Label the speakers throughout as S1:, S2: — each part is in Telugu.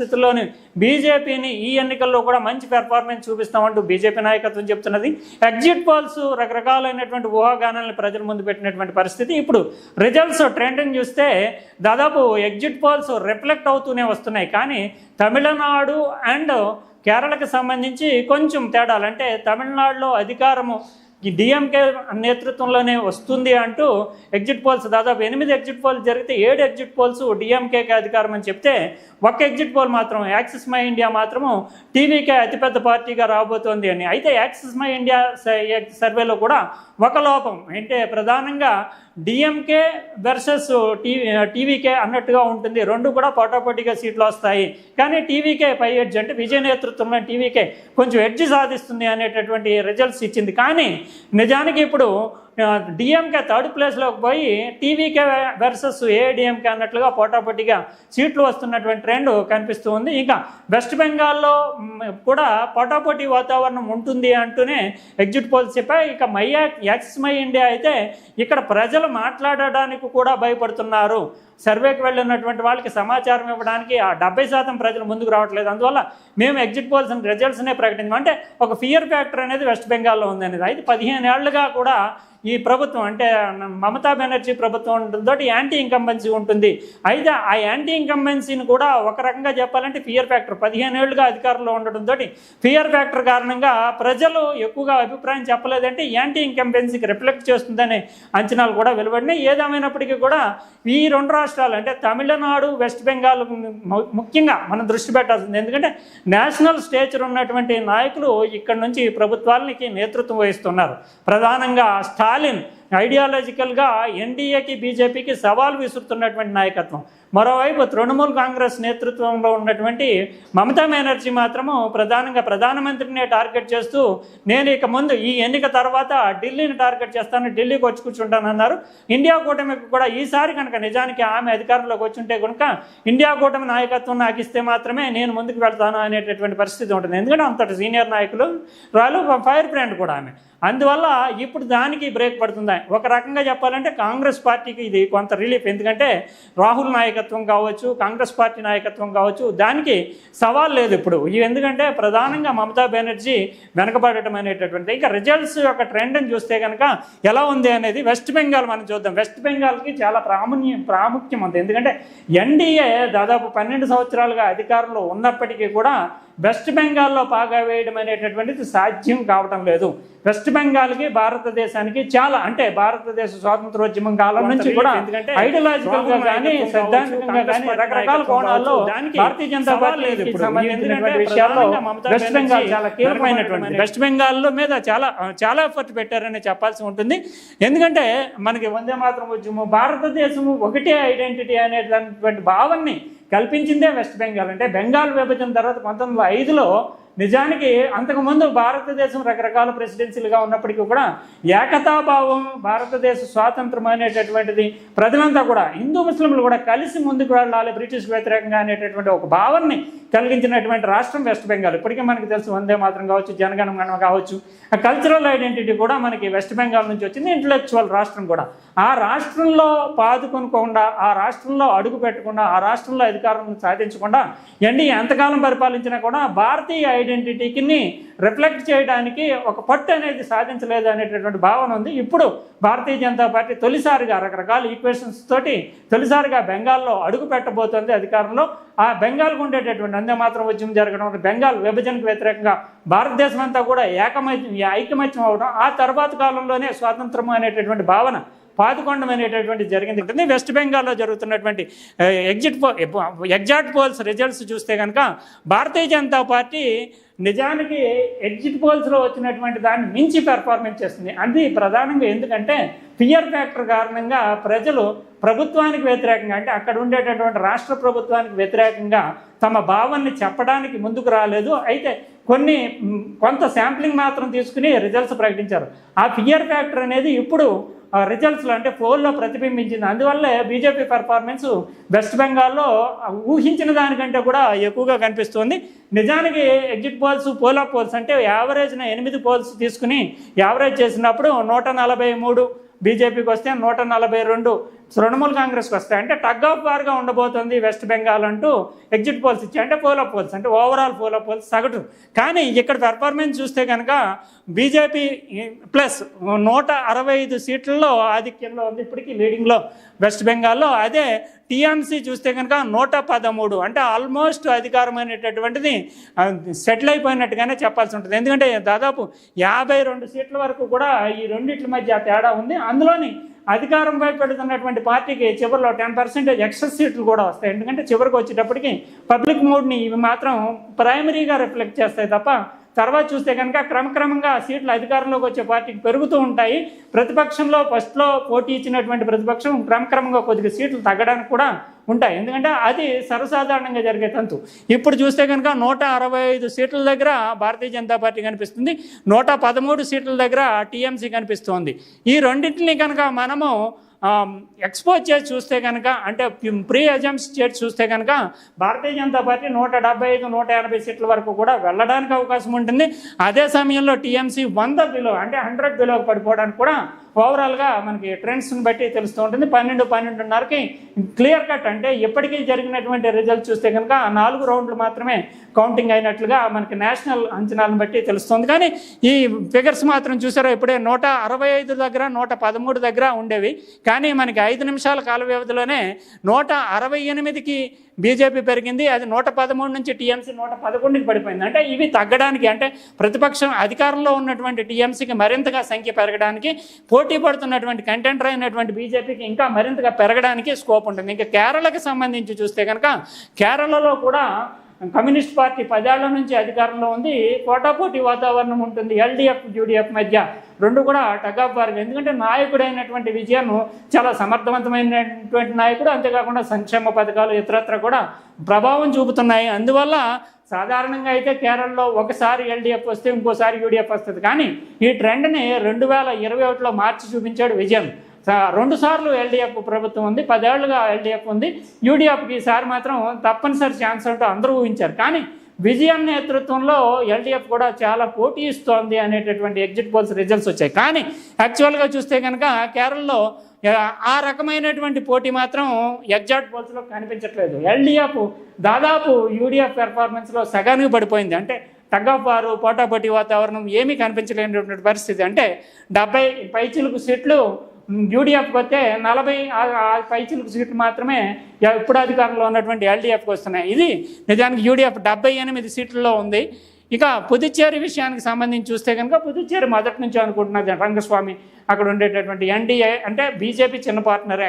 S1: పరిస్థితుల్లోని బీజేపీని ఈ ఎన్నికల్లో కూడా మంచి పెర్ఫార్మెన్స్ చూపిస్తామంటూ బీజేపీ నాయకత్వం చెప్తున్నది. ఎగ్జిట్ పోల్స్ రకరకాలైనటువంటి ఊహాగానాలను ప్రజల ముందు పెట్టినటువంటి పరిస్థితి. ఇప్పుడు రిజల్ట్స్ ట్రెండ్ని చూస్తే దాదాపు ఎగ్జిట్ పోల్స్ రిఫ్లెక్ట్ అవుతూనే వస్తున్నాయి. కానీ తమిళనాడు అండ్ కేరళకు సంబంధించి కొంచెం తేడాలు, అంటే తమిళనాడులో అధికారము ఈ డిఎంకే నేతృత్వంలోనే వస్తుంది అంటూ ఎగ్జిట్ పోల్స్ దాదాపు 8 ఎగ్జిట్ పోల్స్ జరిగితే 7 ఎగ్జిట్ పోల్స్ డిఎంకేకి అధికారం అని చెప్తే ఒక్క ఎగ్జిట్ పోల్ మాత్రం యాక్సిస్ మై ఇండియా మాత్రము టీవీకే అతిపెద్ద పార్టీగా రాబోతోంది అని. అయితే యాక్సిస్ మై ఇండియా సర్వేలో కూడా ఒక లోపం, అంటే ప్రధానంగా డిఎంకే వర్సెస్ టీవీకే అన్నట్టుగా ఉంటుంది. రెండు కూడా పోటాపోటీగా సీట్లు వస్తాయి. కానీ టీవీకే పై ఎడ్జ్, అంటే విజయ నేతృత్వంలో టీవీకే కొంచెం ఎడ్జ్ సాధిస్తుంది అనేటటువంటి రిజల్ట్స్ ఇచ్చింది. కానీ నిజానికి ఇప్పుడు డిఎంకే థర్డ్ ప్లేస్లోకి పోయి టీవీకే వర్సెస్ ఏఐడిఎంకే అన్నట్లుగా పోటాపోటీగా సీట్లు వస్తున్నటువంటి ట్రెండ్ కనిపిస్తూ ఉంది. ఇంకా వెస్ట్ బెంగాల్లో కూడా పోటాపోటీ వాతావరణం ఉంటుంది అంటూనే ఎగ్జిట్ పోల్స్ చెప్పాయి. ఇక యాక్సిస్ మై ఇండియా అయితే ఇక్కడ ప్రజలు మాట్లాడడానికి కూడా భయపడుతున్నారు. సర్వేకి వెళ్ళినటువంటి వాళ్ళకి సమాచారం ఇవ్వడానికి ఆ 70% ప్రజలు ముందుకు రావట్లేదు. అందువల్ల మేము ఎగ్జిట్ పోల్స్ రిజల్ట్స్నే ప్రకటించాం. అంటే ఒక ఫియర్ ఫ్యాక్టర్ అనేది వెస్ట్ బెంగాల్లో ఉంది అనేది. అయితే 15 ఏళ్లుగా కూడా ఈ ప్రభుత్వం, అంటే మమతా బెనర్జీ ప్రభుత్వం తోటి యాంటీ ఇన్కంబెన్సీ ఉంటుంది. అయితే ఆ యాంటీ ఇన్కంబెన్సీని కూడా ఒక రకంగా చెప్పాలంటే ఫియర్ ఫ్యాక్టర్, 15 ఏళ్లుగా అధికారంలో ఉండడంతో ఫియర్ ఫ్యాక్టర్ కారణంగా ప్రజలు ఎక్కువగా అభిప్రాయం చెప్పలేదంటే యాంటీ ఇన్కంబెన్సీకి రిఫ్లెక్ట్ చేస్తుందనే అంచనాలు కూడా వెలువడినాయి. ఏదేమైనప్పటికీ కూడా ఈ రెండు రాష్ట్రాలు, అంటే తమిళనాడు, వెస్ట్ బెంగాల్ ముఖ్యంగా మనం దృష్టి పెట్టాల్సింది. ఎందుకంటే నేషనల్ స్టేచర్ ఉన్నటువంటి నాయకులు ఇక్కడ నుంచి ప్రభుత్వాలకి నేతృత్వం వహిస్తున్నారు. ప్రధానంగా స్టాలిన్ ఐడియాలజికల్గా ఎన్డీఏకి బీజేపీకి సవాల్ విసురుతున్నటువంటి నాయకత్వం. మరోవైపు తృణమూల్ కాంగ్రెస్ నేతృత్వంలో ఉన్నటువంటి మమతా బెనర్జీ మాత్రము ప్రధానంగా ప్రధానమంత్రిని టార్గెట్ చేస్తూ నేను ఇక ముందు ఈ ఎన్నిక తర్వాత ఢిల్లీని టార్గెట్ చేస్తాను, ఢిల్లీకి వచ్చి కూర్చుంటానన్నారు. ఇండియా కూటమికి కూడా ఈసారి కనుక నిజానికి ఆమె అధికారంలోకి వచ్చుంటే కనుక ఇండియా కూటమి నాయకత్వం నాకు ఇస్తే మాత్రమే నేను ముందుకు వెళ్తాను అనేటటువంటి పరిస్థితి ఉంటుంది. ఎందుకంటే అంతటి సీనియర్ నాయకులు రాలు, ఫైర్ బ్రాండ్ కూడా ఆమె. అందువల్ల ఇప్పుడు దానికి బ్రేక్ పడుతుంది. ఒక రకంగా చెప్పాలంటే కాంగ్రెస్ పార్టీకి ఇది కొంత రిలీఫ్. ఎందుకంటే రాహుల్ నాయకత్వం కావచ్చు, కాంగ్రెస్ పార్టీ నాయకత్వం కావచ్చు, దానికి సవాల్ లేదు ఇప్పుడు. ఎందుకంటే ప్రధానంగా మమతా బెనర్జీ వెనకబడటం అనేటటువంటి. ఇంకా రిజల్ట్స్ యొక్క ట్రెండ్ని చూస్తే కనుక ఎలా ఉంది అనేది వెస్ట్ బెంగాల్ మనం చూద్దాం. వెస్ట్ బెంగాల్కి చాలా ప్రాముఖ్యం ఉంది. ఎందుకంటే ఎన్డీఏ దాదాపు 12 సంవత్సరాలుగా అధికారంలో ఉన్నప్పటికీ కూడా వెస్ట్ బెంగాల్లో పాగా వేయడం అనేటటువంటిది సాధ్యం కావటం లేదు. వెస్ట్ బెంగాల్కి భారతదేశానికి చాలా, అంటే భారతదేశ స్వాతంత్రోద్యమం కాలం నుంచి కూడా ఐడియాలజికల్ గా కానీ సిద్ధాంతంగా కానీ రకరకాల కోణాల్లో భారతీయ జనతా పార్టీ సంబంధించినటువంటి విషయాల్లో వెస్ట్ బెంగాల్ చాలా కీలకమైనటువంటి. వెస్ట్ బెంగాల్ మీద చాలా ఎఫర్ట్ పెట్టారని చెప్పాల్సి ఉంటుంది. ఎందుకంటే మనకి వందే మాతరం ఉద్యమం, భారతదేశము ఒకటే ఐడెంటిటీ అనేటటువంటి భావాన్ని కల్పించిందే వెస్ట్ బెంగాల్. అంటే బెంగాల్ విభజన తర్వాత 1905లో నిజానికి అంతకుముందు భారతదేశం రకరకాల ప్రెసిడెన్సీలుగా ఉన్నప్పటికీ కూడా ఏకతాభావం, భారతదేశ స్వాతంత్రం అనేటటువంటిది ప్రజలంతా కూడా హిందూ ముస్లింలు కూడా కలిసి ముందుకు వెళ్ళాలి బ్రిటిష్ వ్యతిరేకంగా అనేటటువంటి ఒక భావాన్ని కలిగించినటువంటి రాష్ట్రం వెస్ట్ బెంగాల్. ఇప్పటికీ మనకు తెలుసు వందే మాత్రం కావచ్చు, జనగణమన కావచ్చు, ఆ కల్చరల్ ఐడెంటిటీ కూడా మనకి వెస్ట్ బెంగాల్ నుంచి వచ్చింది. ఇంటలెక్చువల్ రాష్ట్రం కూడా. ఆ రాష్ట్రంలో పాదుకొనకుండా, ఆ రాష్ట్రంలో అడుగు పెట్టకుండా, ఆ రాష్ట్రంలో అధికారం సాధించకుండా ఎన్డీఏ ఎంతకాలం పరిపాలించినా కూడా భారతీయ ఐడెంటిటీకి రిఫ్లెక్ట్ చేయడానికి ఒక పట్టు అనేది సాధించలేదు అనేటటువంటి భావన ఉంది. ఇప్పుడు భారతీయ జనతా పార్టీ తొలిసారిగా రకరకాల ఈక్వేషన్స్ తోటి తొలిసారిగా బెంగాల్లో అడుగు పెట్టబోతోంది అధికారంలో. ఆ బెంగాల్కు ఉండేటటువంటి వందే మాతరం ఉద్యమం జరగడం, బెంగాల్ విభజనకు వ్యతిరేకంగా భారతదేశం అంతా కూడా ఐకమత్యం అవడం, ఆ తర్వాత కాలంలోనే స్వాతంత్రం అనేటటువంటి భావన పాదుకొండం అనేటటువంటి జరిగింది. వెస్ట్ బెంగాల్లో జరుగుతున్నటువంటి ఎగ్జాక్ట్ పోల్స్ రిజల్ట్స్ చూస్తే కనుక భారతీయ జనతా పార్టీ నిజానికి ఎగ్జిట్ పోల్స్లో వచ్చినటువంటి దాన్ని మించి పెర్ఫార్మెన్స్ చేస్తుంది. అది ప్రధానంగా ఎందుకంటే ఫియర్ ఫ్యాక్టర్ కారణంగా ప్రజలు ప్రభుత్వానికి వ్యతిరేకంగా, అంటే అక్కడ ఉండేటటువంటి రాష్ట్ర ప్రభుత్వానికి వ్యతిరేకంగా తమ భావాన్ని చెప్పడానికి ముందుకు రాలేదు. అయితే కొంత శాంప్లింగ్ మాత్రం తీసుకుని రిజల్ట్స్ ప్రకటించారు. ఆ ఫియర్ ఫ్యాక్టర్ అనేది ఇప్పుడు రిజల్ట్స్లో, అంటే పోల్లో ప్రతిబింబించింది. అందువల్లే బీజేపీ పెర్ఫార్మెన్స్ వెస్ట్ బెంగాల్లో ఊహించిన దానికంటే కూడా ఎక్కువగా కనిపిస్తుంది. నిజానికి exit polls, poll of polls అంటే యావరేజ్న 8 పోల్స్ తీసుకుని యావరేజ్ చేసినప్పుడు 143 బీజేపీకి వస్తే 142 తృణమూల్ కాంగ్రెస్కి వస్తాయి. అంటే టగ్ ఆఫ్ వార్గా ఉండబోతుంది వెస్ట్ బెంగాల్ అంటూ ఎగ్జిట్ పోల్స్ ఇచ్చాయి. అంటే పోల్ ఆఫ్ పోల్స్ అంటే ఓవరాల్ పోల్ ఆఫ్ పోల్స్ సగటు. కానీ ఇక్కడ పెర్ఫార్మెన్స్ చూస్తే కనుక బీజేపీ ప్లస్ 165 సీట్లలో ఆధిక్యంలో ఉంది ఇప్పటికీ లీడింగ్లో వెస్ట్ బెంగాల్లో. అదే టీఎంసీ చూస్తే కనుక 113, అంటే ఆల్మోస్ట్ అధికారమైనటువంటిది సెటిల్ అయిపోయినట్టుగానే చెప్పాల్సి ఉంటుంది. ఎందుకంటే దాదాపు 52 సీట్ల వరకు కూడా ఈ రెండిట్ల మధ్య తేడా ఉంది. అందులోని అధికారంపై పెడుతున్నటువంటి పార్టీకి చివరిలో 10% ఎక్సెస్ సీట్లు కూడా వస్తాయి. ఎందుకంటే చివరికి వచ్చేటప్పటికి పబ్లిక్ మూడ్ని ఇవి మాత్రం ప్రైమరీగా రిఫ్లెక్ట్ చేస్తాయి తప్ప తర్వాత చూస్తే కనుక క్రమక్రమంగా సీట్లు అధికారంలోకి వచ్చే పార్టీకి పెరుగుతూ ఉంటాయి. ప్రతిపక్షంలో ఫస్ట్లో పోటీ ఇచ్చినటువంటి ప్రతిపక్షం క్రమక్రమంగా కొద్దిగా సీట్లు తగ్గడానికి కూడా ఉంటాయి. ఎందుకంటే అది సర్వసాధారణంగా జరిగే తంతు. ఇప్పుడు చూస్తే కనుక 165 సీట్ల దగ్గర భారతీయ జనతా పార్టీ కనిపిస్తుంది, 113 సీట్ల దగ్గర టీఎంసీ కనిపిస్తుంది. ఈ రెండింటిని కనుక మనము ఎక్స్పోజ్ చేసి చూస్తే కనుక, అంటే ప్రీ అజంప్స్ చేసి చూస్తే కనుక భారతీయ జనతా పార్టీ 175, 180 సీట్ల వరకు కూడా వెళ్ళడానికి అవకాశం ఉంటుంది. అదే సమయంలో టీఎంసీ 100 బిలో అంటే 100 బిలోకి పడిపోవడానికి కూడా ఓవరాల్గా మనకి ట్రెండ్స్ని బట్టి తెలుస్తూ ఉంటుంది. 12-12.5కి క్లియర్ కట్. అంటే ఇప్పటికీ జరిగినటువంటి రిజల్ట్ చూస్తే కనుక 4 రౌండ్లు మాత్రమే కౌంటింగ్ అయినట్లుగా మనకి నేషనల్ అంచనాలను బట్టి తెలుస్తుంది. కానీ ఈ ఫిగర్స్ మాత్రం చూసారో ఇప్పుడే 165 దగ్గర 113 దగ్గర ఉండేవి. కానీ మనకి 5 నిమిషాల కాల వ్యవధిలోనే 168కి బీజేపీ పెరిగింది. అది 113 నుంచి టీఎంసీ 111కి పడిపోయింది. అంటే ఇవి తగ్గడానికి, అంటే ప్రతిపక్షం అధికారంలో ఉన్నటువంటి టీఎంసీకి మరింతగా సంఖ్య పెరగడానికి, పోటీ పడుతున్నటువంటి కంటెంటర్ అయినటువంటి బీజేపీకి ఇంకా మరింతగా పెరగడానికి స్కోప్ ఉంటుంది. ఇంకా కేరళకి సంబంధించి చూస్తే కనుక కేరళలో కూడా కమ్యూనిస్ట్ పార్టీ 10 ఏళ్ల నుంచి అధికారంలో ఉంది. పోటాపోటీ వాతావరణం ఉంటుంది ఎల్డీఎఫ్ యూడీఎఫ్ మధ్య. రెండు కూడా టగ్ ఆఫ్ వార్. ఎందుకంటే నాయకుడైనటువంటి విజయన్ చాలా సమర్థవంతమైనటువంటి నాయకుడు, అంతేకాకుండా సంక్షేమ పథకాలు ఇతరత్ర కూడా ప్రభావం చూపుతున్నాయి. అందువల్ల సాధారణంగా అయితే కేరళలో ఒకసారి ఎల్డీఎఫ్ వస్తే ఇంకోసారి యూడీఎఫ్ వస్తుంది. కానీ ఈ ట్రెండ్ని 2021లో మార్చి చూపించాడు విజయన్. 2 సార్లు ఎల్డీఎఫ్ ప్రభుత్వం ఉంది, 10 ఏళ్లుగా ఎల్డీఎఫ్ ఉంది. యూడీఎఫ్కి ఈసారి మాత్రం తప్పనిసరి ఛాన్స్ అంటూ అందరూ ఊహించారు. కానీ విజయన్ నేతృత్వంలో ఎల్డీఎఫ్ కూడా చాలా పోటీ ఇస్తోంది అనేటటువంటి ఎగ్జిట్ పోల్స్ రిజల్ట్స్ వచ్చాయి. కానీ యాక్చువల్గా చూస్తే కనుక కేరళలో ఆ రకమైనటువంటి పోటీ మాత్రం ఎగ్జాక్ట్ పోల్స్లో కనిపించట్లేదు. ఎల్డీఎఫ్ దాదాపు యూడీఎఫ్ పెర్ఫార్మెన్స్లో సగానికి పడిపోయింది. అంటే టగ్ ఆఫ్ వారు, పోటాపోటీ వాతావరణం ఏమీ కనిపించలేనటువంటి పరిస్థితి. అంటే 70 పైచిలుకు సీట్లు యూడీఎఫ్కి వస్తే 40 పైచిలుకు సీట్లు మాత్రమే ఇప్పుడు అధికారంలో ఉన్నటువంటి ఎల్డీఎఫ్కి వస్తున్నాయి. ఇది నిజానికి యూడీఎఫ్ 78 సీట్లలో ఉంది. ఇక పుదుచ్చేరి విషయానికి సంబంధించి చూస్తే కనుక పుదుచ్చేరి మొదటి నుంచి అనుకుంటున్నది రంగస్వామి అక్కడ ఉండేటటువంటి ఎన్డీఏ, అంటే బీజేపీ చిన్న పార్ట్నరే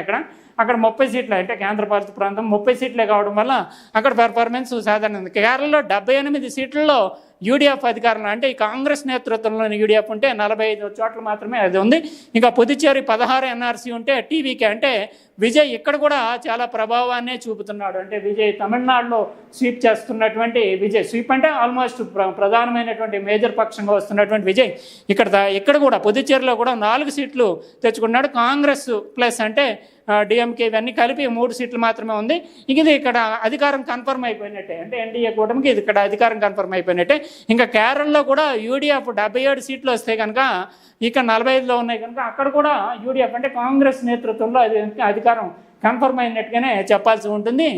S1: అక్కడ 30 సీట్లే, అంటే కేంద్రపాలిత ప్రాంతం 30 సీట్లే కావడం వల్ల అక్కడ పెర్ఫార్మెన్స్ సాధారణంగా. కేరళలో 78 సీట్లలో యూడీఎఫ్ అధికారంలో, అంటే ఈ కాంగ్రెస్ నేతృత్వంలోని యూడీఎఫ్ ఉంటే 45 చోట్ల మాత్రమే అది ఉంది. ఇంకా పుదుచ్చేరి 16 ఎన్ఆర్సీ ఉంటే టీవీకే, అంటే విజయ్ ఇక్కడ కూడా చాలా ప్రభావాన్నే చూపుతున్నాడు. అంటే విజయ్ తమిళనాడులో స్వీప్ చేస్తున్నటువంటి విజయ్, స్వీప్ అంటే ఆల్మోస్ట్ ప్రధానమైనటువంటి మేజర్ పక్షంగా వస్తున్నటువంటి విజయ్ ఇక్కడ కూడా పుదుచ్చేరిలో కూడా 4 సీట్లు తెచ్చుకున్నాడు. కాంగ్రెస్ ప్లస్ అంటే డిఎంకే ఇవన్నీ కలిపి 3 సీట్లు మాత్రమే ఉంది. ఇది ఇక్కడ అధికారం కన్ఫర్మ్ అయిపోయినట్టే, అంటే ఎన్డీఏ కూటమికి ఇది ఇక్కడ అధికారం కన్ఫర్మ్ అయిపోయినట్టే. ఇంకా కేరళలో కూడా యూడీఎఫ్ 77 సీట్లు వస్తే కనుక ఇక్కడ 45లో ఉన్నాయి కనుక అక్కడ కూడా యూడీఎఫ్ అంటే కాంగ్రెస్ నేతృత్వంలో అధికారం కన్ఫర్మ్ అయినట్టుగానే చెప్పాల్సి ఉంటుంది.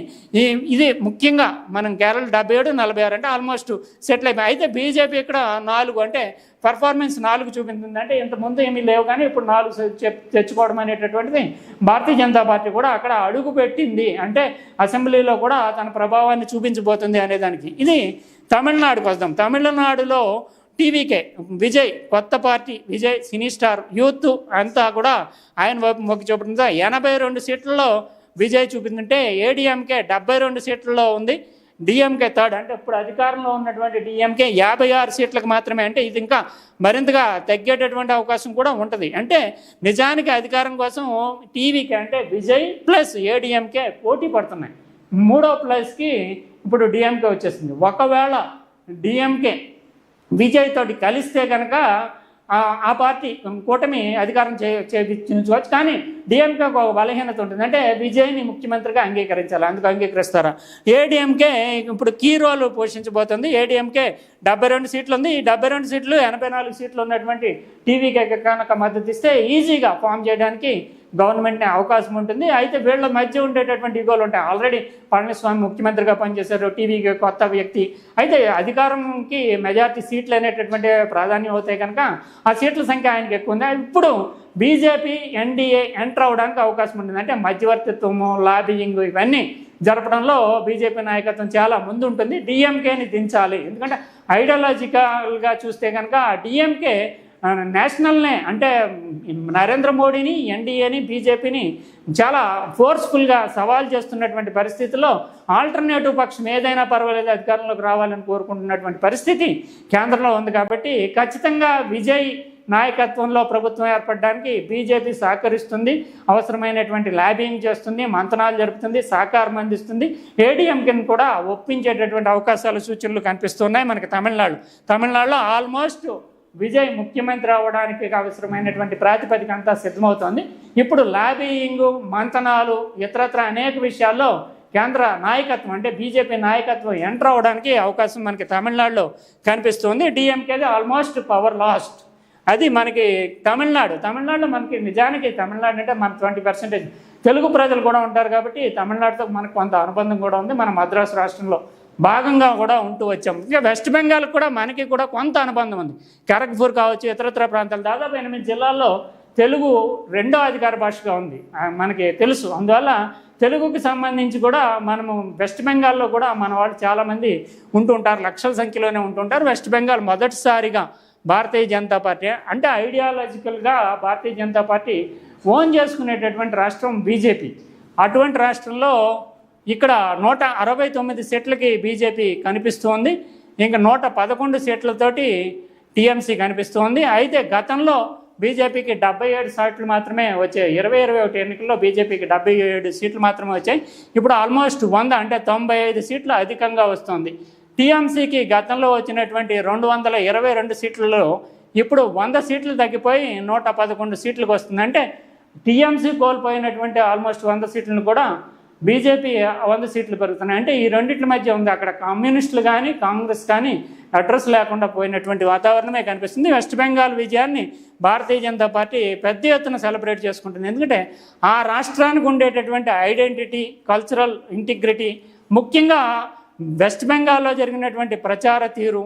S1: ఇది ముఖ్యంగా మనం కేరళ 77, 46 అంటే ఆల్మోస్ట్ సెటిల్ అయిపోయి. అయితే బీజేపీ ఇక్కడ 4 అంటే పర్ఫార్మెన్స్ 4 చూపించింది. అంటే ఇంతకుముందు ఏమీ లేవు కానీ ఇప్పుడు 4 తెచ్చుకోవడం అనేటటువంటిది భారతీయ జనతా పార్టీ కూడా అక్కడ అడుగు పెట్టింది. అంటే అసెంబ్లీలో కూడా తన ప్రభావాన్ని చూపించబోతుంది అనేదానికి. ఇది తమిళనాడుకు వద్దాం. తమిళనాడులో టీవీకే విజయ్, కొత్త party Vijay, cine star, youth అంతా కూడా ఆయన వైపు మొగ్గు చూపుతుంది. 82 సీట్లలో విజయ్ చూపిందంటే ఏడీఎంకే 72 సీట్లలో ఉంది. డిఎంకే థర్డ్, అంటే ఇప్పుడు అధికారంలో ఉన్నటువంటి డిఎంకే 56 సీట్లకు మాత్రమే. అంటే ఇది ఇంకా మరింతగా తగ్గేటటువంటి అవకాశం కూడా ఉంటుంది. అంటే నిజానికి అధికారం కోసం టీవీకే అంటే విజయ్ ప్లస్ ఏడీఎంకే పోటీ పడుతున్నాయి. 3వ ప్లేస్కి ఇప్పుడు డిఎంకే వచ్చేసింది. ఒకవేళ డిఎంకే విజయ్ తోటి కలిస్తే కనుక ఆ పార్టీ కూటమి అధికారం చేయించవచ్చు. కానీ డిఎంకే ఒక బలహీనత ఉంటుంది, అంటే విజయ్ని ముఖ్యమంత్రిగా అంగీకరించాలి. అందుకు అంగీకరిస్తారా? ఏడీఎంకే ఇప్పుడు కీ రోల్ పోషించబోతుంది. ఏడీఎంకే 72 సీట్లు ఉంది. ఈ 72 సీట్లు 84 సీట్లు ఉన్నటువంటి టీవీకి కనుక మద్దతు ఇస్తే ఈజీగా ఫామ్ చేయడానికి గవర్నమెంట్ని అవకాశం ఉంటుంది. అయితే వీళ్ళ మధ్య ఉండేటటువంటి ఈగోలు ఉంటాయి. ఆల్రెడీ పళనిస్వామి ముఖ్యమంత్రిగా పనిచేశారు, టీవీకి కొత్త వ్యక్తి. అయితే అధికారంకి మెజార్టీ సీట్లు అనేటటువంటి ప్రాధాన్యం అవుతాయి కనుక ఆ సీట్ల సంఖ్య ఆయనకి ఎక్కువ ఉంది. ఇప్పుడు బీజేపీ ఎన్డీఏ ఎంటర్ అవడానికి అవకాశం ఉంటుంది. అంటే మధ్యవర్తిత్వము, లాబియింగ్ ఇవన్నీ జరపడంలో బీజేపీ నాయకత్వం చాలా ముందు ఉంటుంది. డిఎంకేని దించాలి. ఎందుకంటే ఐడియాలజికల్గా చూస్తే కనుక డిఎంకే నేషనల్నే, అంటే నరేంద్ర మోడీని, ఎన్డీఏని, బీజేపీని చాలా ఫోర్స్ఫుల్గా సవాల్ చేస్తున్నటువంటి పరిస్థితిలో ఆల్టర్నేటివ్ పక్షం ఏదైనా పర్వాలేదు అధికారంలోకి రావాలని కోరుకుంటున్నటువంటి పరిస్థితి కేంద్రంలో ఉంది. కాబట్టి ఖచ్చితంగా విజయ్ నాయకత్వంలో ప్రభుత్వం ఏర్పడడానికి బీజేపీ సహకరిస్తుంది, అవసరమైనటువంటి లాబింగ్ చేస్తుంది, మంతనాలు జరుపుతుంది, సహకారం అందిస్తుంది. ఏడీఎంకేని కూడా ఒప్పించేటటువంటి అవకాశాలు, సూచనలు కనిపిస్తున్నాయి. మనకి తమిళనాడులో ఆల్మోస్ట్ విజయ్ ముఖ్యమంత్రి అవ్వడానికి అవసరమైనటువంటి ప్రాతిపదిక అంతా సిద్ధమవుతోంది. ఇప్పుడు లాబియింగ్, మంతనాలు, ఇతరత్ర అనేక విషయాల్లో కేంద్ర నాయకత్వం అంటే బీజేపీ నాయకత్వం ఎంటర్ అవ్వడానికి అవకాశం మనకి తమిళనాడులో కనిపిస్తుంది. డిఎంకేది ఆల్మోస్ట్ పవర్ లాస్ట్. అది మనకి తమిళనాడులో మనకి నిజానికి తమిళనాడు అంటే మన 20% తెలుగు ప్రజలు కూడా ఉంటారు. కాబట్టి తమిళనాడుతో మనకు కొంత అనుబంధం కూడా ఉంది. మన మద్రాసు రాష్ట్రంలో భాగంగా కూడా ఉంటూ వచ్చాం. ఇంకా వెస్ట్ బెంగాల్ కూడా మనకి కూడా కొంత అనుబంధం ఉంది. ఖరగ్పూర్ కావచ్చు, ఇతరత్ర ప్రాంతాలు, దాదాపు 8 జిల్లాల్లో తెలుగు రెండో అధికార భాషగా ఉంది మనకి తెలుసు. అందువల్ల తెలుగుకి సంబంధించి కూడా మనము వెస్ట్ బెంగాల్లో కూడా మన వాళ్ళు చాలామంది ఉంటుంటారు, లక్షల సంఖ్యలోనే ఉంటుంటారు. వెస్ట్ బెంగాల్ మొదటిసారిగా భారతీయ జనతా పార్టీ అంటే ఐడియాలజికల్గా భారతీయ జనతా పార్టీ ఓన్ చేసుకునేటటువంటి రాష్ట్రం బీజేపీ. అటువంటి రాష్ట్రంలో ఇక్కడ 169 సీట్లకి బీజేపీ కనిపిస్తోంది. ఇంకా 111 సీట్లతోటి టీఎంసీ కనిపిస్తోంది. అయితే గతంలో బీజేపీకి 77 సీట్లు మాత్రమే వచ్చాయి. 2021 ఎన్నికల్లో బీజేపీకి 77 సీట్లు మాత్రమే వచ్చాయి. ఇప్పుడు ఆల్మోస్ట్ 100 అంటే 95 సీట్లు అధికంగా వస్తుంది. టీఎంసీకి గతంలో వచ్చినటువంటి 222 సీట్లలో ఇప్పుడు 100 సీట్లు తగ్గిపోయి 111 సీట్లకు వస్తుంది. అంటే టీఎంసీ కోల్పోయినటువంటి ఆల్మోస్ట్ 100 సీట్లను కూడా బీజేపీ 100 సీట్లు పెరుగుతున్నాయి. అంటే ఈ రెండింటి మధ్య ఉంది. అక్కడ కమ్యూనిస్టులు కానీ కాంగ్రెస్ కానీ అడ్రస్ లేకుండా పోయినటువంటి వాతావరణమే కనిపిస్తుంది. వెస్ట్ బెంగాల్ విజయాన్ని భారతీయ జనతా పార్టీ పెద్ద ఎత్తున సెలబ్రేట్ చేసుకుంటుంది. ఎందుకంటే ఆ రాష్ట్రానికి ఉండేటటువంటి ఐడెంటిటీ, కల్చరల్ ఇంటిగ్రిటీ, ముఖ్యంగా వెస్ట్ బెంగాల్లో జరిగినటువంటి ప్రచార తీరు,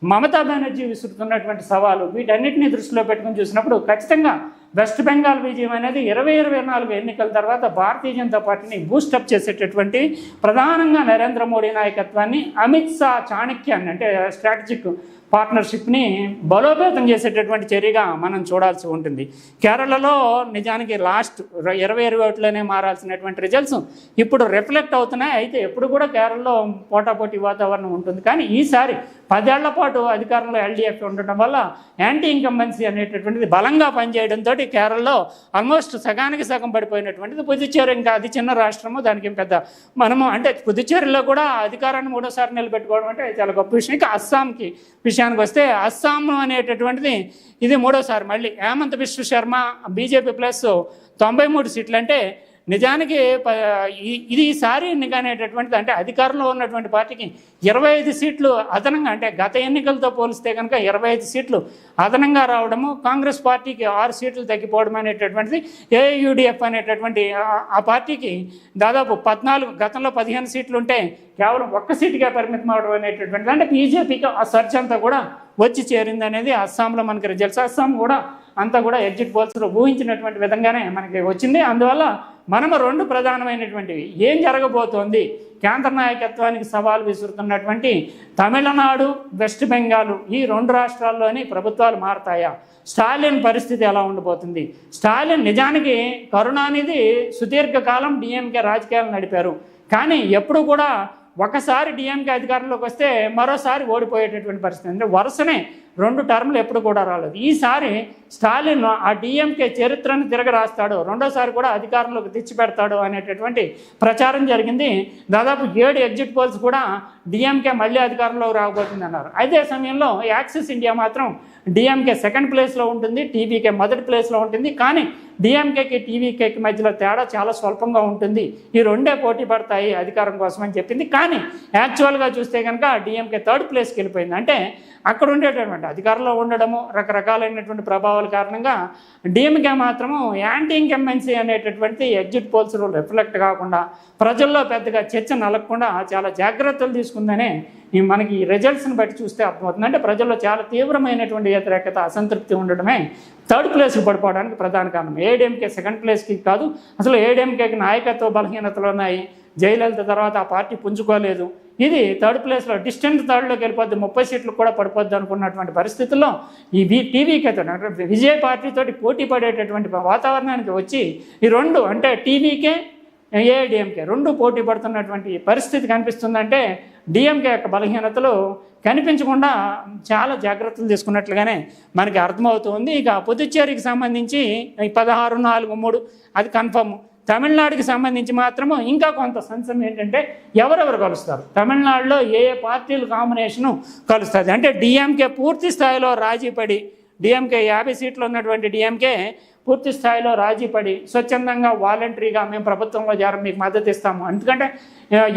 S1: మమతా బెనర్జీ విసురుతున్నటువంటి సవాలు, వీటన్నిటిని దృష్టిలో పెట్టుకుని చూసినప్పుడు ఖచ్చితంగా వెస్ట్ బెంగాల్ విజయం అనేది 2024 ఎన్నికల తర్వాత భారతీయ జనతా పార్టీని బూస్టప్ చేసేటటువంటి ప్రధానంగా నరేంద్ర మోడీ నాయకత్వాన్ని, అమిత్ షా చాణక్యాన్ని అంటే స్ట్రాటజిక్ పార్ట్నర్షిప్ని బలోపేతం చేసేటటువంటి చర్యగా మనం చూడాల్సి ఉంటుంది. కేరళలో నిజానికి లాస్ట్ 2021లోనే మారాల్సినటువంటి రిజల్ట్స్ ఇప్పుడు రిఫ్లెక్ట్ అవుతున్నాయి. అయితే ఎప్పుడు కూడా కేరళలో పోటాపోటీ వాతావరణం ఉంటుంది. కానీ ఈసారి 10 ఏళ్ల పాటు అధికారంలో ఎల్డీఎఫ్ ఉండటం వల్ల యాంటీ ఇన్కంబెన్సీ అనేటటువంటిది బలంగా పనిచేయడంతో కేరళలో ఆల్మోస్ట్ సగానికి సగం పడిపోయినటువంటిది. పుదుచ్చేరి ఇంకా అది చిన్న రాష్ట్రము, దానికి పెద్ద మనము అంటే పుదుచ్చేరిలో కూడా అధికారాన్ని 3వ సారి నిలబెట్టుకోవడం అంటే చాలా గొప్ప విషయం. ఇంకా అస్సాంకి విషయానికి వస్తే అస్సాం అనేటటువంటిది ఇది 3వ సారి మళ్ళీ హేమంత్ బిశ్వ శర్మ బీజేపీ ప్లస్ 93 సీట్లు. అంటే నిజానికి ఇది ఈసారి ఎన్నిక అనేటటువంటిది అంటే అధికారంలో ఉన్నటువంటి పార్టీకి 25 సీట్లు అదనంగా, అంటే గత ఎన్నికలతో పోలిస్తే కనుక 25 సీట్లు అదనంగా రావడము, కాంగ్రెస్ పార్టీకి 6 సీట్లు తగ్గిపోవడం అనేటటువంటిది, ఏఐయుడిఎఫ్ అనేటటువంటి ఆ పార్టీకి దాదాపు 14, గతంలో 15 సీట్లు ఉంటే కేవలం 1 సీటుగా పరిమితం అవడం అనేటటువంటిది. అంటే బీజేపీకి ఆ సర్చ్ అంతా కూడా వచ్చి చేరింది అనేది అస్సాంలో మనకి రిజల్ట్స్. అస్సాం కూడా అంతా కూడా ఎగ్జిట్ పోల్స్లో ఊహించినటువంటి విధంగానే మనకి వచ్చింది. అందువల్ల మనము 2 ప్రధానమైనటువంటివి ఏం జరగబోతోంది, కేంద్ర నాయకత్వానికి సవాల్ విసురుతున్నటువంటి తమిళనాడు, వెస్ట్ బెంగాల్ ఈ 2 రాష్ట్రాల్లోని ప్రభుత్వాలు మారతాయా, స్టాలిన్ పరిస్థితి ఎలా ఉండబోతుంది. స్టాలిన్ నిజానికి కరుణానిధి సుదీర్ఘకాలం డిఎంకే రాజకీయాలు నడిపారు. కానీ ఎప్పుడు కూడా ఒకసారి డిఎంకే అధికారంలోకి వస్తే మరోసారి ఓడిపోయేటటువంటి పరిస్థితి. అంటే వరుసనే 2 టర్ములు ఎప్పుడు కూడా రాలేదు. ఈసారి స్టాలిన్ ఆ డిఎంకే చరిత్రను తిరగ రాస్తాడు, రెండోసారి కూడా అధికారంలోకి తెచ్చిపెడతాడు అనేటటువంటి ప్రచారం జరిగింది. దాదాపు 7 ఎగ్జిట్ పోల్స్ కూడా డిఎంకే మళ్ళీ అధికారంలోకి రాబోతుంది అన్నారు. అదే సమయంలో యాక్సిస్ ఇండియా మాత్రం డిఎంకే సెకండ్ ప్లేస్లో ఉంటుంది, టీవీకే మొదటి ప్లేస్లో ఉంటుంది. కానీ డిఎంకేకి టీవీకేకి మధ్యలో తేడా చాలా స్వల్పంగా ఉంటుంది, ఈ రెండే పోటీ పడతాయి అధికారం కోసం అని చెప్పింది. కానీ యాక్చువల్గా చూస్తే కనుక డిఎంకే థర్డ్ ప్లేస్కి వెళ్ళిపోయింది. అంటే అక్కడ ఉండేటటువంటి అధికారంలో ఉండడము రకరకాలైనటువంటి ప్రభావాల కారణంగా డిఎంకే మాత్రము యాంటీ ఇంకంబెన్సీ అనేటటువంటి ఎగ్జిట్ పోల్స్ రిఫ్లెక్ట్ కాకుండా ప్రజల్లో పెద్దగా చర్చ నలగకుండా చాలా జాగ్రత్తలు తీసుకుందనే మనకి ఈ రిజల్ట్స్ని బట్టి చూస్తే అర్థమవుతుంది. అంటే ప్రజల్లో చాలా తీవ్రమైనటువంటి వ్యతిరేకత అసంతృప్తి ఉండడమే థర్డ్ ప్లేస్కి పడిపోవడానికి ప్రధాన కారణం. ఏడీఎంకే సెకండ్ ప్లేస్కి కాదు, అసలు ఏడీఎంకేకి నాయకత్వ బలహీనతలు ఉన్నాయి. జయలలిత తర్వాత ఆ పార్టీ పుంజుకోలేదు. ఇది థర్డ్ ప్లేస్లో డిస్టెంట్ థర్డ్లోకి వెళ్ళిపోద్ది, 30 సీట్లు కూడా పడిపోద్ది అనుకున్నటువంటి పరిస్థితుల్లో ఈ టీవీకేతో విజయ్ పార్టీతోటి పోటీ పడేటటువంటి వాతావరణానికి వచ్చి ఈ రెండు అంటే టీవీకే ఏఐడిఎంకే రెండు పోటీ పడుతున్నటువంటి పరిస్థితి కనిపిస్తుందంటే డిఎంకే యొక్క బలహీనతలు కనిపించకుండా చాలా జాగ్రత్తలు తీసుకున్నట్లుగానే మనకి అర్థమవుతుంది. ఇక పుదుచ్చేరికి సంబంధించి 16-4-3 అది కన్ఫర్మ్. తమిళనాడుకి సంబంధించి మాత్రము ఇంకా కొంత సంశయం ఏంటంటే ఎవరెవరు కలుస్తారు, తమిళనాడులో ఏ ఏ పార్టీలు కాంబినేషను కలుస్తుంది అంటే డిఎంకే పూర్తి స్థాయిలో రాజీ పడి డిఎంకే 50 సీట్లు ఉన్నటువంటి డిఎంకే పూర్తి స్థాయిలో రాజీ పడి స్వచ్ఛందంగా వాలంటరీగా మేము ప్రభుత్వంలో చేరం మీకు మద్దతు ఇస్తాము. ఎందుకంటే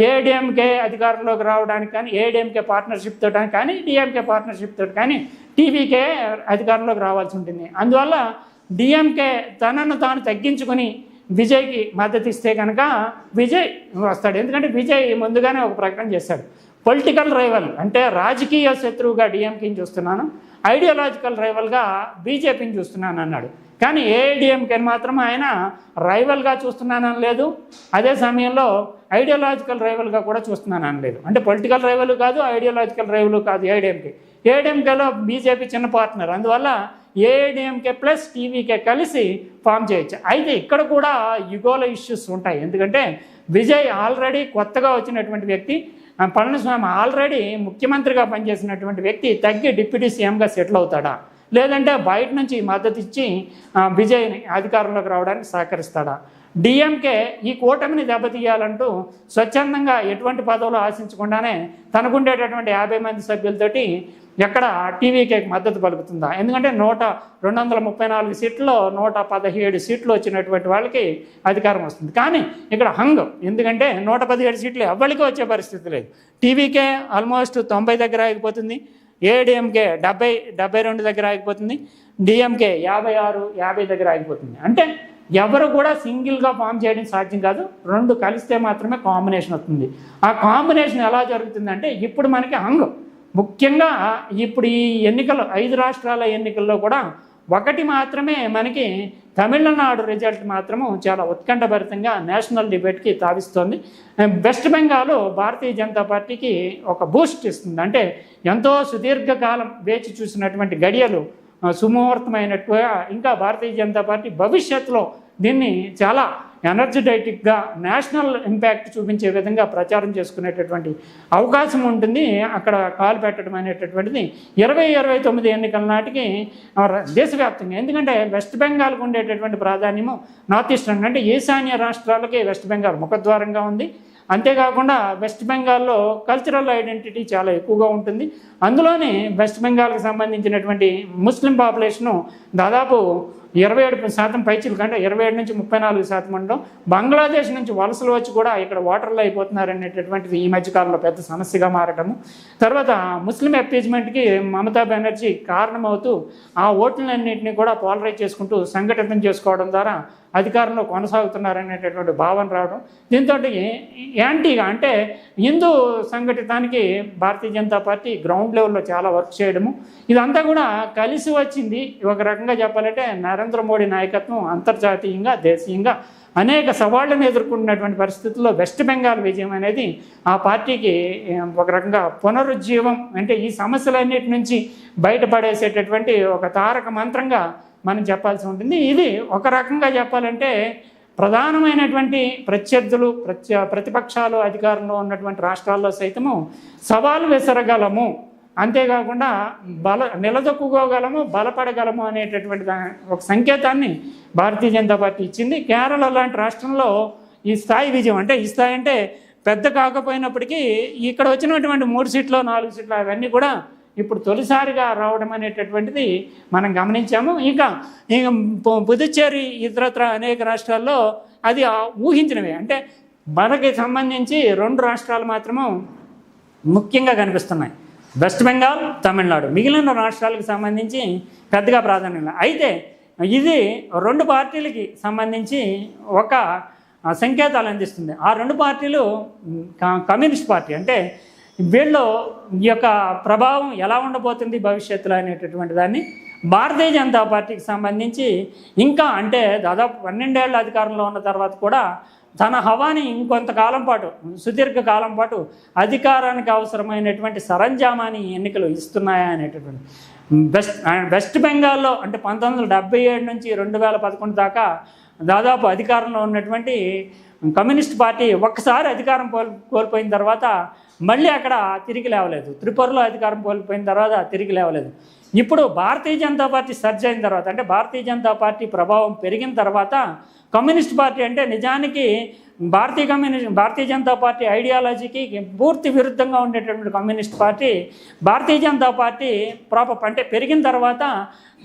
S1: ఏడీఎంకే అధికారంలోకి రావడానికి కానీ ఏడీఎంకే పార్ట్నర్షిప్ తోటి కానీ డిఎంకే పార్ట్నర్షిప్ తోటి కానీ టీవీకే అధికారంలోకి రావాల్సి ఉంటుంది. అందువల్ల డిఎంకే తనను తాను తగ్గించుకొని విజయ్కి మద్దతు ఇస్తే కనుక విజయ్ వస్తాడు. ఎందుకంటే విజయ్ ముందుగానే ఒక ప్రకటన చేశాడు, పొలిటికల్ రైవల్ అంటే రాజకీయ శత్రువుగా డిఎంకేని చూస్తున్నాను, ఐడియాలజికల్ రైవల్గా బీజేపీని చూస్తున్నాను అన్నాడు. కానీ ఏఐడిఎంకేని మాత్రం ఆయన రైవల్గా చూస్తున్నానని లేదు, అదే సమయంలో ఐడియాలజికల్ రైవల్గా కూడా చూస్తున్నానని లేదు. అంటే పొలిటికల్ రైవల్ కాదు, ఐడియాలజికల్ రైవల్ కాదు ఏఐడిఎంకే. ఏఐడిఎంకేలో బీజేపీ చిన్న పార్ట్నర్, అందువల్ల ఏఐడిఎంకే ప్లస్ టీవీకే కలిసి ఫామ్ చేయొచ్చు. అయితే ఇక్కడ కూడా యుగోల ఇష్యూస్ ఉంటాయి. ఎందుకంటే విజయ్ ఆల్రెడీ కొత్తగా వచ్చినటువంటి వ్యక్తి, పళనిస్వామి ఆల్రెడీ ముఖ్యమంత్రిగా పనిచేసినటువంటి వ్యక్తి తగ్గి డిప్యూటీ సీఎంగా సెటిల్ అవుతాడా, లేదంటే బయట నుంచి మద్దతు ఇచ్చి విజయ్ని అధికారంలోకి రావడానికి సహకరిస్తాడా? డిఎంకే ఈ కూటమిని దెబ్బతీయాలంటూ స్వచ్ఛందంగా ఎటువంటి పదవులు ఆశించకుండానే తనకుండేటటువంటి 50 మంది సభ్యులతోటి ఎక్కడ టీవీకేకి మద్దతు పలుకుతుందా? ఎందుకంటే 234 సీట్లలో 117 సీట్లు వచ్చినటువంటి వాళ్ళకి అధికారం వస్తుంది. కానీ ఇక్కడ హంగ్, ఎందుకంటే 117 సీట్లు ఎవరికి వచ్చే పరిస్థితి లేదు. టీవీకే ఆల్మోస్ట్ 90 దగ్గర ఆగిపోతుంది, ఏఐడిఎంకే 70-72 దగ్గర ఆగిపోతుంది, డిఎంకే 56-50 దగ్గర ఆగిపోతుంది. అంటే ఎవరు కూడా సింగిల్గా ఫామ్ చేయడం సాధ్యం కాదు, రెండు కలిస్తే మాత్రమే కాంబినేషన్ వస్తుంది. ఆ కాంబినేషన్ ఎలా జరుగుతుందంటే ఇప్పుడు మనకి హంగ్ ముఖ్యంగా ఇప్పుడు ఈ ఎన్నికలు 5 రాష్ట్రాల ఎన్నికల్లో కూడా ఒకటి మాత్రమే మనకి తమిళనాడు రిజల్ట్ మాత్రము చాలా ఉత్కంఠభరితంగా నేషనల్ డిబేట్కి తావిస్తోంది. వెస్ట్ బెంగాల్ భారతీయ జనతా పార్టీకి ఒక బూస్ట్ ఇస్తుంది. అంటే ఎంతో సుదీర్ఘకాలం వేచి చూసినటువంటి గడియలు సుముహూర్తమైనట్టుగా ఇంకా భారతీయ జనతా పార్టీ భవిష్యత్తులో దీన్ని చాలా ఎనర్జెటిక్గా నేషనల్ ఇంపాక్ట్ చూపించే విధంగా ప్రచారం చేసుకునేటటువంటి అవకాశం ఉంటుంది. అక్కడ కాలు పెట్టడం అనేటటువంటిది 2029 ఎన్నికల నాటికి దేశవ్యాప్తంగా, ఎందుకంటే వెస్ట్ బెంగాల్కు ఉండేటటువంటి ప్రాధాన్యము నార్త్ ఈస్టర్న్ అంటే ఈశాన్య రాష్ట్రాలకి వెస్ట్ బెంగాల్ ముఖద్వారంగా ఉంది. అంతేకాకుండా వెస్ట్ బెంగాల్లో కల్చరల్ ఐడెంటిటీ చాలా ఎక్కువగా ఉంటుంది. అందులోనే వెస్ట్ బెంగాల్కి సంబంధించినటువంటి ముస్లిం పాపులేషను దాదాపు 27% పైచిలు కంటే 27 నుంచి 34% ఉండడం, బంగ్లాదేశ్ నుంచి వలసలు వచ్చి కూడా ఇక్కడ ఓటర్లు అయిపోతున్నారు అనేటటువంటిది ఈ మధ్యకాలంలో పెద్ద సమస్యగా మారటము. తర్వాత ముస్లిం అపీజ్మెంట్కి మమతా బెనర్జీ కారణమవుతూ ఆ ఓట్లన్నింటినీ కూడా పోలరైజ్ చేసుకుంటూ సంఘటితం చేసుకోవడం ద్వారా అధికారంలో కొనసాగుతున్నారనేటటువంటి భావన రావడం, దీంతో యాంటీగా అంటే హిందూ సంఘటితానికి భారతీయ జనతా పార్టీ గ్రౌండ్ లెవెల్లో చాలా వర్క్ చేయడము, ఇదంతా కూడా కలిసి వచ్చింది. ఒక రకంగా చెప్పాలంటే నరేంద్ర మోడీ నాయకత్వం అంతర్జాతీయంగా దేశీయంగా అనేక సవాళ్లను ఎదుర్కొంటున్నటువంటి పరిస్థితుల్లో వెస్ట్ బెంగాల్ విజయం అనేది ఆ పార్టీకి ఒక రకంగా పునరుజ్జీవం, అంటే ఈ సమస్యలన్నిటి నుంచి బయటపడేసేటటువంటి ఒక తారక మంత్రంగా మనం చెప్పాల్సి ఉంటుంది. ఇది ఒక రకంగా చెప్పాలంటే ప్రధానమైనటువంటి ప్రత్యర్థులు ప్రతిపక్షాలు అధికారంలో ఉన్నటువంటి రాష్ట్రాల్లో సైతము సవాలు విసరగలము అంతేకాకుండా నిలదొక్కుకోగలము, బలపడగలము అనేటటువంటి ఒక సంకేతాన్ని భారతీయ జనతా పార్టీ ఇచ్చింది. కేరళ లాంటి రాష్ట్రంలో ఈ స్థాయి విజయం, అంటే ఈ స్థాయి అంటే పెద్ద కాకపోయినప్పటికీ ఇక్కడ వచ్చినటువంటి 3 సీట్లు 4 సీట్లు అవన్నీ కూడా ఇప్పుడు తొలిసారిగా రావడం అనేటటువంటిది మనం గమనించాము. ఇక పుదుచ్చేరి ఇతరత్ర అనేక రాష్ట్రాల్లో అది ఊహించినవే. అంటే మనకి సంబంధించి 2 రాష్ట్రాలు మాత్రము ముఖ్యంగా కనిపిస్తున్నాయి, వెస్ట్ బెంగాల్, తమిళనాడు. మిగిలిన రాష్ట్రాలకు సంబంధించి పెద్దగా ప్రాధాన్యం. అయితే ఇది 2 పార్టీలకి సంబంధించి ఒక సంకేతాలు అందిస్తుంది. ఆ 2 పార్టీలు కమ్యూనిస్ట్ పార్టీ, అంటే వీళ్ళు ఈ యొక్క ప్రభావం ఎలా ఉండబోతుంది భవిష్యత్తులో అనేటటువంటి దాన్ని భారతీయ జనతా పార్టీకి సంబంధించి ఇంకా, అంటే దాదాపు 12 ఏళ్ళ అధికారంలో ఉన్న తర్వాత కూడా తన హవాని ఇంకొంతకాలం పాటు, సుదీర్ఘ కాలం పాటు అధికారానికి అవసరమైనటువంటి సరంజామాని ఎన్నికలు ఇస్తున్నాయా అనేటటువంటి వెస్ట్ బెంగాల్లో అంటే 1977 నుంచి 2011 దాకా దాదాపు అధికారంలో ఉన్నటువంటి కమ్యూనిస్ట్ పార్టీ ఒక్కసారి అధికారం కోల్పోయిన తర్వాత మళ్ళీ అక్కడ తిరిగి లేవలేదు. త్రిపురలో అధికారం కోల్పోయిన తర్వాత తిరిగి లేవలేదు. ఇప్పుడు భారతీయ జనతా పార్టీ సర్జ్ అయిన తర్వాత, అంటే భారతీయ జనతా పార్టీ ప్రభావం పెరిగిన తర్వాత కమ్యూనిస్ట్ పార్టీ, అంటే నిజానికి భారతీయ జనతా పార్టీ ఐడియాలజీకి పూర్తి విరుద్ధంగా ఉండేటటువంటి communist party Bharatiya Janata party అంటే పెరిగిన తర్వాత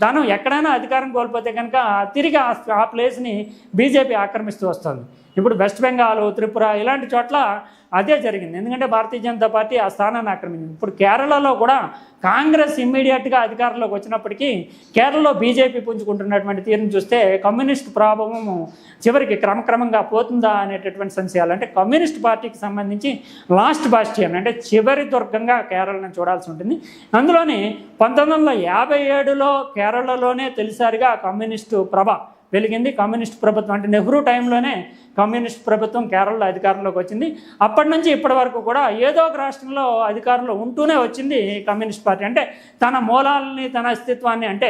S1: తాను ఎక్కడైనా అధికారం కోల్పోతే కనుక తిరిగి ఆ ప్లేస్ని బీజేపీ ఆక్రమిస్తూ వస్తుంది. ఇప్పుడు వెస్ట్ బెంగాల్, త్రిపుర ఇలాంటి చోట్ల అదే జరిగింది. ఎందుకంటే భారతీయ జనతా పార్టీ ఆ స్థానాన్ని ఆక్రమించింది. ఇప్పుడు కేరళలో కూడా కాంగ్రెస్ ఇమ్మీడియట్గా అధికారంలోకి వచ్చినప్పటికీ కేరళలో బీజేపీ పుంజుకుంటున్నటువంటి తీరును చూస్తే కమ్యూనిస్ట్ ప్రభావము చివరికి క్రమక్రమంగా పోతుందా అనేటటువంటి సంశయాలు. అంటే కమ్యూనిస్ట్ పార్టీకి సంబంధించి లాస్ట్ బాస్టియన్, అంటే చివరి దుర్గంగా కేరళను చూడాల్సి ఉంటుంది. అందులోని 1957లో కేరళలోనే తొలిసారిగా కమ్యూనిస్టు ప్రభ వెలిగింది. కమ్యూనిస్ట్ ప్రభుత్వం, అంటే నెహ్రూ టైంలోనే కమ్యూనిస్ట్ ప్రభుత్వం కేరళలో అధికారంలోకి వచ్చింది. అప్పటి నుంచి ఇప్పటి వరకు కూడా ఏదో ఒక రాష్ట్రంలో అధికారంలో ఉంటూనే వచ్చింది కమ్యూనిస్ట్ పార్టీ. అంటే తన మూలాలని, తన అస్తిత్వాన్ని, అంటే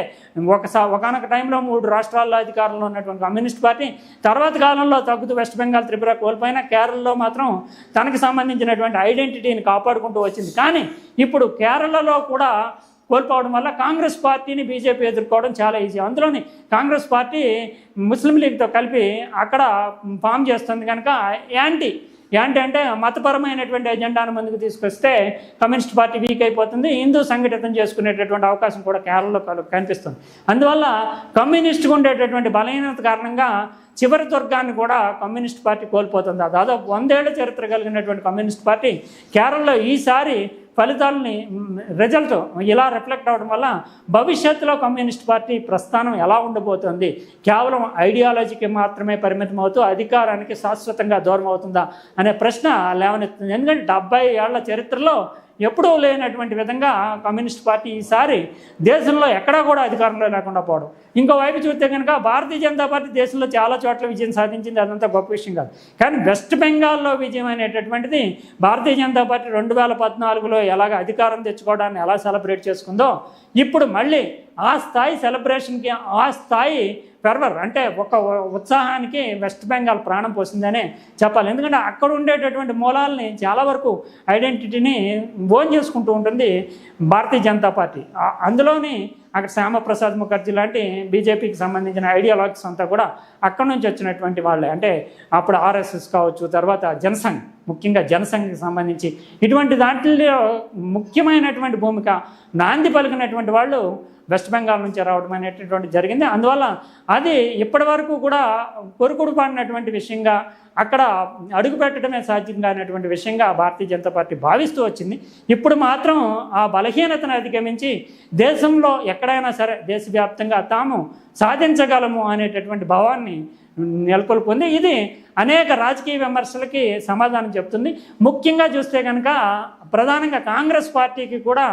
S1: ఒకనొక టైంలో 3 రాష్ట్రాల్లో అధికారంలో ఉన్నటువంటి కమ్యూనిస్ట్ పార్టీ తర్వాత కాలంలో తగ్గుతూ వెస్ట్ బెంగాల్, త్రిపుర కోల్పోయినా కేరళలో మాత్రం తనకు సంబంధించినటువంటి ఐడెంటిటీని కాపాడుకుంటూ వచ్చింది. కానీ ఇప్పుడు కేరళలో కూడా కోల్పోవడం వల్ల కాంగ్రెస్ పార్టీని బీజేపీ ఎదుర్కోవడం చాలా ఈజీ. అందులోని కాంగ్రెస్ పార్టీ ముస్లిం లీగ్తో కలిపి అక్కడ ఫామ్ చేస్తుంది కనుక యాంటీ అంటే మతపరమైనటువంటి ఎజెండాను ముందుకు తీసుకొస్తే కమ్యూనిస్ట్ పార్టీ వీక్ అయిపోతుంది. హిందూ సంఘటితం చేసుకునేటటువంటి అవకాశం కూడా కేరళలో కనిపిస్తుంది. అందువల్ల కమ్యూనిస్ట్గా ఉండేటటువంటి బలహీనత కారణంగా చివరి దుర్గాన్ని కూడా కమ్యూనిస్ట్ పార్టీ కోల్పోతుంది. దాదాపు 100 ఏళ్ల చరిత్ర కలిగినటువంటి కమ్యూనిస్ట్ పార్టీ కేరళలో ఈసారి ఫలితాలని రిజల్ట్ ఇలా రిఫ్లెక్ట్ అవ్వడం వల్ల భవిష్యత్తులో కమ్యూనిస్ట్ పార్టీ ప్రస్థానం ఎలా ఉండబోతుంది, కేవలం ఐడియాలజీకి మాత్రమే పరిమితం అవుతూ అధికారానికి శాశ్వతంగా దూరం అవుతుందా అనే ప్రశ్న లేవనెత్తుంది. ఎందుకంటే 70 ఏళ్ల చరిత్రలో ఎప్పుడూ లేనటువంటి విధంగా కమ్యూనిస్ట్ పార్టీ ఈసారి దేశంలో ఎక్కడా కూడా అధికారంలో లేకుండా పోవడం. ఇంకోవైపు చూస్తే కనుక భారతీయ జనతా పార్టీ దేశంలో చాలా చోట్ల విజయం సాధించింది, అదంతా గొప్ప విషయం కాదు. కానీ వెస్ట్ బెంగాల్లో విజయం అనేటటువంటిది భారతీయ జనతా పార్టీ 2014లో ఎలాగ అధికారం తెచ్చుకోవడాన్ని ఎలా సెలబ్రేట్ చేసుకుందో ఇప్పుడు మళ్ళీ ఆ స్థాయి సెలబ్రేషన్కి, ఆ స్థాయి ఫెర్వర్, అంటే ఒక ఉత్సాహానికి వెస్ట్ బెంగాల్ ప్రాణం పోసిందనే చెప్పాలి. ఎందుకంటే అక్కడ ఉండేటటువంటి మూలాలని చాలా వరకు ఐడెంటిటీని ఓన్ చేసుకుంటూ ఉంటుంది భారతీయ జనతా పార్టీ. అందులోని అక్కడ శ్యామప్రసాద్ ముఖర్జీ లాంటి బీజేపీకి సంబంధించిన ఐడియాలజీస్ అంతా కూడా అక్కడ నుంచి వచ్చినటువంటి వాళ్ళే. అంటే అప్పుడు ఆర్ఎస్ఎస్ కావచ్చు, తర్వాత జనసంఘ్, ముఖ్యంగా జనసంఘ్కి సంబంధించి ఇటువంటి దాంట్లో ముఖ్యమైనటువంటి భూమిక నాంది పలికినటువంటి వాళ్ళు వెస్ట్ బెంగాల్ నుంచి రావడం అనేటటువంటి జరిగింది. అందువల్ల అది ఇప్పటి వరకు కూడా కొరుకుడు పాడినటువంటి విషయంగా, అక్కడ అడుగు పెట్టడమే సాధ్యం కానటువంటి విషయంగా భారతీయ జనతా పార్టీ భావిస్తూ వచ్చింది. ఇప్పుడు మాత్రం ఆ బలహీనతను అధిగమించి దేశంలో ఎక్కడైనా సరే దేశవ్యాప్తంగా తాము సాధించగలము అనేటటువంటి భావాన్ని నెలకొల్పుంది. ఇది అనేక రాజకీయ విమర్శలకి సమాధానం చెప్తుంది. ముఖ్యంగా చూస్తే కనుక ప్రధానంగా కాంగ్రెస్ పార్టీకి కూడా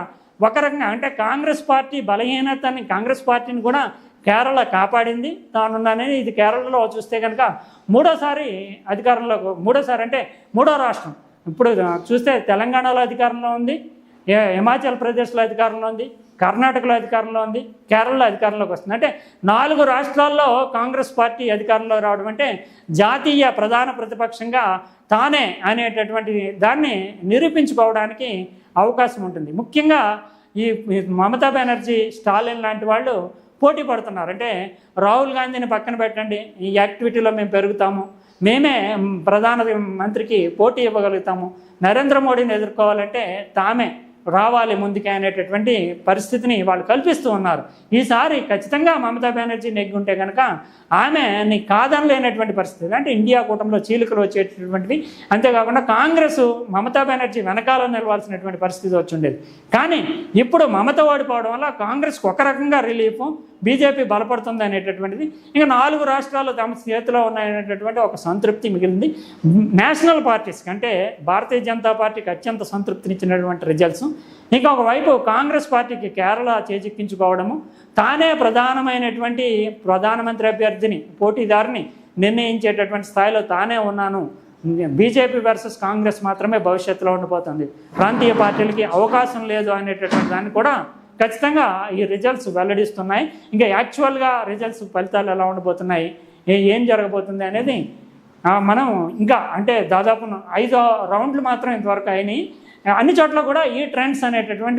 S1: ఒక రకంగా, అంటే కాంగ్రెస్ పార్టీ బలహీనతని, కాంగ్రెస్ పార్టీని కూడా కేరళ కాపాడింది తానున్నానని. ఇది కేరళలో చూస్తే కనుక మూడోసారి అంటే మూడో రాష్ట్రం. ఇప్పుడు చూస్తే తెలంగాణలో అధికారంలో ఉంది, హిమాచల్ ప్రదేశ్లో అధికారంలో ఉంది, కర్ణాటకలో అధికారంలో ఉంది, కేరళలో అధికారంలోకి వస్తుంది. అంటే 4 రాష్ట్రాల్లో కాంగ్రెస్ పార్టీ అధికారంలో రావడం అంటే జాతీయ ప్రధాన ప్రతిపక్షంగా తానే అనేటటువంటి దాన్ని నిరూపించుకోవడానికి అవకాశం ఉంటుంది. ముఖ్యంగా ఈ మమతా బెనర్జీ, స్టాలిన్ లాంటి వాళ్ళు పోటీ పడుతున్నారు. అంటే రాహుల్ గాంధీని పక్కన పెట్టండి, ఈ యాక్టివిటీలో మేము పెరుగుతాము, మేమే ప్రధాన మంత్రికి పోటీ ఇవ్వగలుగుతాము, నరేంద్ర మోడీని ఎదుర్కోవాలంటే తామే రావాలి ముందుకే అనేటటువంటి పరిస్థితిని వాళ్ళు కల్పిస్తూ ఉన్నారు. ఈసారి ఖచ్చితంగా మమతా బెనర్జీ నెగ్గుంటే కనుక ఆమె నీ కాదనలేనటువంటి పరిస్థితి, అంటే ఇండియా కూటమిలో చీలికలు వచ్చేటటువంటివి. అంతేకాకుండా కాంగ్రెస్ మమతా బెనర్జీ వెనకాల నిలవాల్సినటువంటి పరిస్థితి వచ్చి ఉండేది. కానీ ఇప్పుడు మమత ఓడిపోవడం వల్ల కాంగ్రెస్కి ఒక రకంగా రిలీఫ్, బీజేపీ బలపడుతుంది అనేటటువంటిది. ఇంకా 4 రాష్ట్రాలు తమ చేతిలో ఉన్నాయనేటటువంటి ఒక సంతృప్తి మిగిలింది. నేషనల్ పార్టీస్కి అంటే భారతీయ జనతా పార్టీకి అత్యంత సంతృప్తినిచ్చినటువంటి రిజల్ట్స్. ఇంకా ఒకవైపు కాంగ్రెస్ పార్టీకి కేరళ చేజిక్కించుకోవడము, తానే ప్రధానమైనటువంటి ప్రధానమంత్రి అభ్యర్థిని, పోటీదారుని నిర్ణయించేటటువంటి స్థాయిలో తానే ఉన్నాను, బీజేపీ వర్సెస్ కాంగ్రెస్ మాత్రమే భవిష్యత్తులో ఉండిపోతుంది, ప్రాంతీయ పార్టీలకి అవకాశం లేదు అనేటటువంటి దాన్ని కూడా ఖచ్చితంగా ఈ రిజల్ట్స్ వెల్లడిస్తున్నాయి. ఇంకా యాక్చువల్గా రిజల్ట్స్ ఫలితాలు ఎలా ఉండబోతున్నాయి, ఏం జరగబోతుంది అనేది మనం ఇంకా అంటే దాదాపు 5 రౌండ్లు మాత్రం ఇంతవరకు అయినాయి. అన్ని చోట్ల కూడా ఈ ట్రెండ్స్ అనేటటువంటి